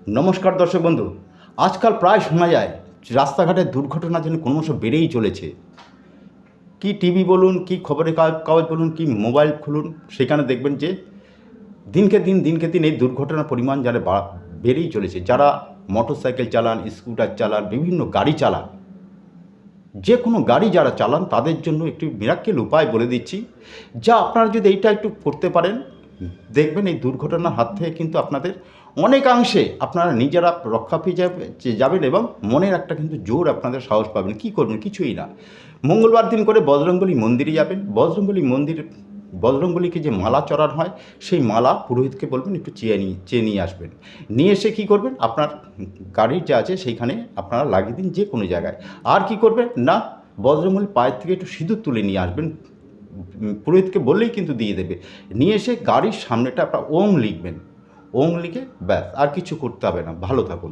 নমস্কার দর্শক বন্ধু। আজকাল প্রায় শোনা যায় রাস্তাঘাটের দুর্ঘটনা যেন ক্রমশ বেড়েই চলেছে। কি টিভি বলুন, কি খবরের কাগজ বলুন, কি মোবাইল খুলুন, সেখানে দেখবেন যে দিনকে দিন এই দুর্ঘটনার পরিমাণ যারা বেড়েই চলেছে। যারা মোটর সাইকেল চালান, স্কুটার চালান, বিভিন্ন গাড়ি চালান, যে কোনো গাড়ি যারা চালান তাদের জন্য একটি মিরাক্কেল উপায় বলে দিচ্ছি, যা আপনারা যদি এইটা একটু করতে পারেন, দেখবেন এই দুর্ঘটনার হাত থেকে কিন্তু আপনাদের অনেকাংশে আপনারা নিজেরা রক্ষা পেয়ে যাবেন এবং মনের একটা কিন্তু জোর আপনাদের সাহস পাবেন। কী করবেন? কিছুই না, মঙ্গলবার দিন করে বজরংবলী মন্দিরে যাবেন। বজরংবলীকে যে মালা চড়ানো হয়, সেই মালা পুরোহিতকে বলবেন একটু চেয়ে নিয়ে আসবেন। নিয়ে এসে কী করবেন, আপনার গাড়ির যা আছে সেইখানে আপনারা লাগিয়ে দিন, যে কোনো জায়গায়। আর কি করবেন না, বজরংবলীর পায়ের থেকে একটু সিঁদুর তুলে নিয়ে আসবেন। পুরোহিতকে বললেই কিন্তু দিয়ে দেবে। নিয়ে এসে গাড়ির সামনেটা আপনার ওম লিখবেন। ওম লিখে ব্যাস, আর কিছু করতে হবে না। ভালো থাকুন।